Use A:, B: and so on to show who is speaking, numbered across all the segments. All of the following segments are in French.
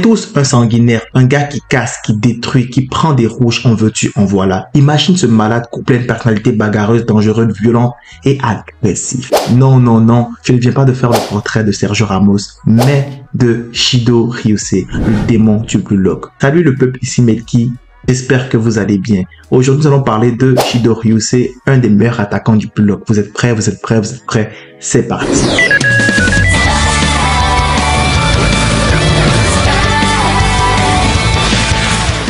A: tous un sanguinaire, un gars qui casse, qui détruit, qui prend des rouges, en veux-tu, en voilà. Imagine ce malade couplé à une personnalité bagarreuse, dangereuse, violente et agressive. Non, non, non, je ne viens pas de faire le portrait de Sergio Ramos, mais de Shido Ryusei, le démon du Blue Lock. Salut le peuple, ici Melki. J'espère que vous allez bien. Aujourd'hui, nous allons parler de Shido Ryusei, un des meilleurs attaquants du Blue Lock. Vous êtes prêts? Vous êtes prêts? Vous êtes prêts? C'est parti.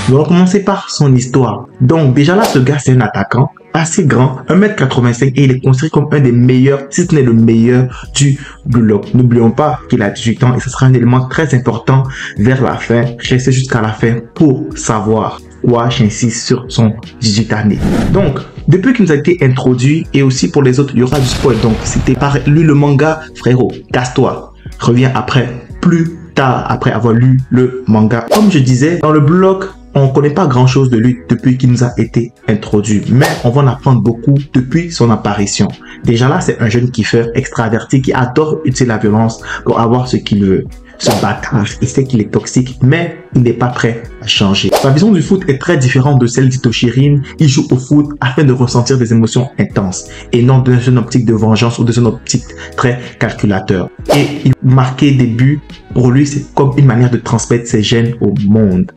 A: Nous allons commencer par son histoire. Donc déjà là, ce gars, c'est un attaquant assez grand, 1m85 et il est considéré comme un des meilleurs, si ce n'est le meilleur du Blue Lock. N'oublions pas qu'il a 18 ans et ce sera un élément très important vers la fin. Restez jusqu'à la fin pour savoir quoi j'insiste sur son 18 années. Donc, depuis qu'il nous a été introduit et aussi pour les autres, il y aura du spoil. Donc, c'était par lui le manga, frérot, casse-toi. Reviens après, plus tard, après avoir lu le manga. Comme je disais, dans le Blue Lock, on ne connaît pas grand chose de lui depuis qu'il nous a été introduit, mais on va en apprendre beaucoup depuis son apparition. Déjà là, c'est un jeune kiffeur extraverti qui adore utiliser la violence pour avoir ce qu'il veut. Ce bâtard, il sait qu'il est toxique, mais il n'est pas prêt à changer. Sa vision du foot est très différente de celle d'Ito Shirin. Il joue au foot afin de ressentir des émotions intenses et non dans une optique de vengeance ou dans une optique très calculateur. Et il marquait des buts, pour lui, c'est comme une manière de transmettre ses gènes au monde.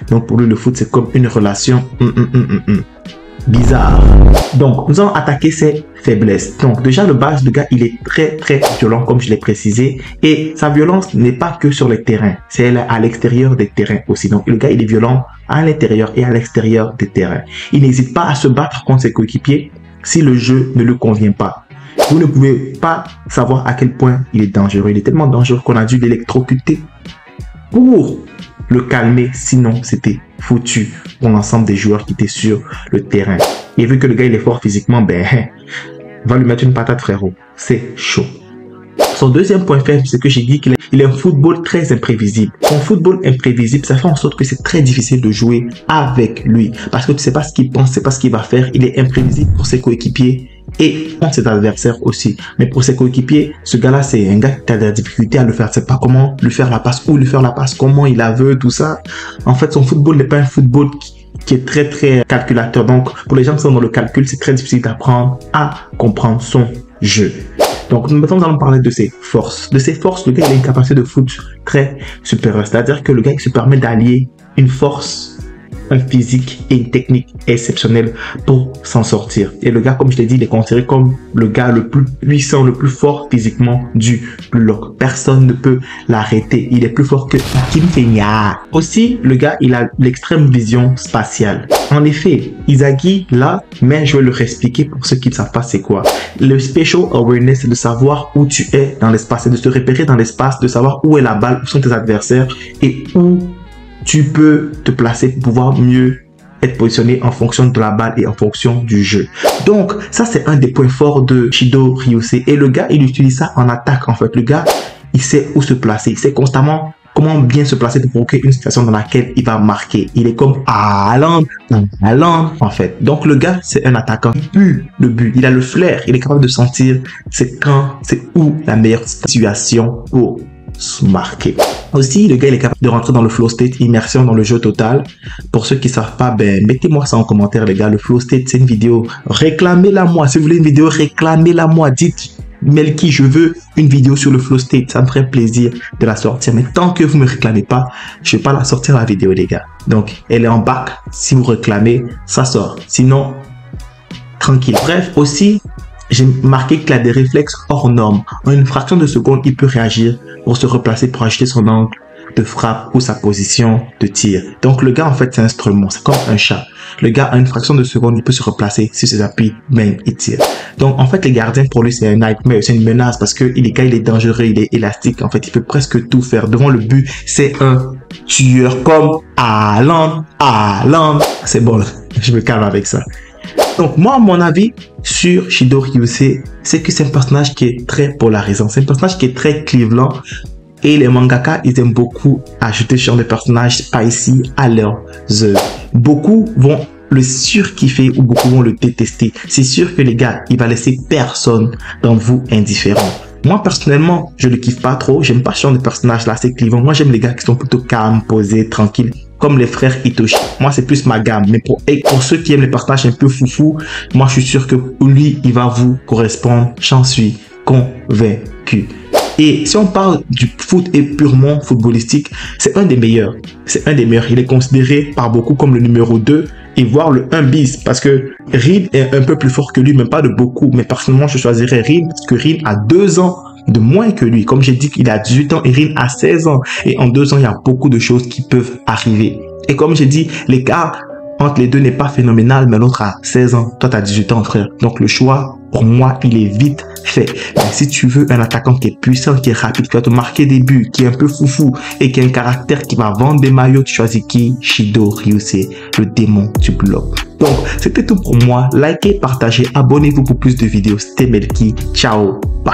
A: Donc pour lui, le foot, c'est comme une relation bizarre. Donc, nous allons attaquer ses faiblesses. Donc, déjà, le base, le gars, il est très violent, comme je l'ai précisé. Et sa violence n'est pas que sur les terrains. C'est à l'extérieur des terrains aussi. Donc, le gars, il est violent à l'intérieur et à l'extérieur des terrains. Il n'hésite pas à se battre contre ses coéquipiers si le jeu ne lui convient pas. Vous ne pouvez pas savoir à quel point il est dangereux. Il est tellement dangereux qu'on a dû l'électrocuter pour le calmer, sinon c'était foutu pour l'ensemble des joueurs qui étaient sur le terrain. Et vu que le gars il est fort physiquement, ben va lui mettre une patate, frérot, c'est chaud. Son deuxième point faible, c'est que j'ai dit qu'il a un football très imprévisible. Son football imprévisible, ça fait en sorte que c'est très difficile de jouer avec lui. Parce que tu sais pas ce qu'il pense, tu sais pas ce qu'il va faire. Il est imprévisible pour ses coéquipiers et pour ses adversaires aussi. Mais pour ses coéquipiers, ce gars-là, c'est un gars qui a de la difficulté à le faire. Tu sais pas comment lui faire la passe, où lui faire la passe, comment il la veut, tout ça. En fait, son football n'est pas un football qui est très calculateur. Donc, pour les gens qui sont dans le calcul, c'est très difficile d'apprendre à comprendre son jeu. Donc, maintenant, nous allons parler de ses forces. De ses forces, le gars, il a une capacité de foot très supérieure. C'est-à-dire que le gars, il se permet d'allier une force, un physique et une technique exceptionnelle pour s'en sortir. Et le gars, comme je l'ai dit, il est considéré comme le gars le plus puissant, le plus fort physiquement du Blue Lock. Personne ne peut l'arrêter. Il est plus fort que Kim Fenya. Aussi, le gars, il a l'extrême vision spatiale. En effet, Izagi, là, mais je vais le réexpliquer pour ceux qui ne savent pas c'est quoi. Le Spatial Awareness, c'est de savoir où tu es dans l'espace, c'est de se repérer dans l'espace, de savoir où est la balle, où sont tes adversaires et où tu peux te placer pour pouvoir mieux être positionné en fonction de la balle et en fonction du jeu. Donc, ça, c'est un des points forts de Shido Ryusei. Et le gars, il utilise ça en attaque, en fait. Le gars, il sait où se placer. Il sait constamment comment bien se placer pour provoquer une situation dans laquelle il va marquer. Il est comme Haaland, en fait. Donc, le gars, c'est un attaquant. Il pue le but. Il a le flair. Il est capable de sentir c'est quand, c'est où la meilleure situation pour se marquer. Aussi, le gars, il est capable de rentrer dans le flow state, immersion dans le jeu total. Pour ceux qui savent pas, ben, mettez-moi ça en commentaire, les gars. Le flow state, c'est une vidéo. Réclamez-la moi. Si vous voulez une vidéo, réclamez-la moi. Dites, Melki, je veux une vidéo sur le flow state. Ça me ferait plaisir de la sortir. Mais tant que vous me réclamez pas, je vais pas la sortir la vidéo, les gars. Donc, elle est en bac. Si vous réclamez, ça sort. Sinon, tranquille. Bref, aussi, j'ai marqué qu'il a des réflexes hors normes. En une fraction de seconde, il peut réagir pour se replacer, pour ajuster son angle de frappe ou sa position de tir. Donc le gars, en fait, c'est un instrument. C'est comme un chat. Le gars, en une fraction de seconde, il peut se replacer sur ses appuis, même il tire. Donc en fait, les gardiens, pour lui, c'est un nightmare, c'est une menace parce que le gars, il est dangereux, il est élastique. En fait, il peut presque tout faire. Devant le but, c'est un tueur comme Haaland. C'est bon, là. Je me calme avec ça. Donc moi, mon avis sur Shido Ryusei, c'est que c'est un personnage qui est très polarisant. C'est un personnage qui est très clivant. Et les mangaka, ils aiment beaucoup ajouter ce genre de personnages spicy à leurs œuvres. Beaucoup vont le surkiffer ou beaucoup vont le détester. C'est sûr que les gars, il va laisser personne dans vous indifférent. Moi, personnellement, je le kiffe pas trop. J'aime pas ce genre de personnage là, c'est clivant. Moi, j'aime les gars qui sont plutôt calmes, posés, tranquilles, comme les frères Itoshi. Moi, c'est plus ma gamme. Mais pour ceux qui aiment les personnages un peu foufou, moi, je suis sûr que lui, il va vous correspondre. J'en suis convaincu. Et si on parle du foot et purement footballistique, c'est un des meilleurs. C'est un des meilleurs. Il est considéré par beaucoup comme le numéro 2 et voire le 1 bis parce que Rin est un peu plus fort que lui, mais pas de beaucoup. Mais personnellement, je choisirais Rin parce que Rin a 2 ans de moins que lui. Comme j'ai dit qu'il a 18 ans et Rin a 16 ans. Et en 2 ans, il y a beaucoup de choses qui peuvent arriver. Et comme j'ai dit, l'écart entre les deux n'est pas phénoménal, mais l'autre a 16 ans. Toi, tu as 18 ans, frère. Donc, le choix, pour moi, il est vite fait. Mais si tu veux un attaquant qui est puissant, qui est rapide, qui va te marquer des buts, qui est un peu foufou et qui a un caractère qui va vendre des maillots, tu choisis qui? Shido Ryusei, le démon du bloc. Donc, c'était tout pour moi. Likez, partagez, abonnez-vous pour plus de vidéos. C'était Melky. Ciao. Bye.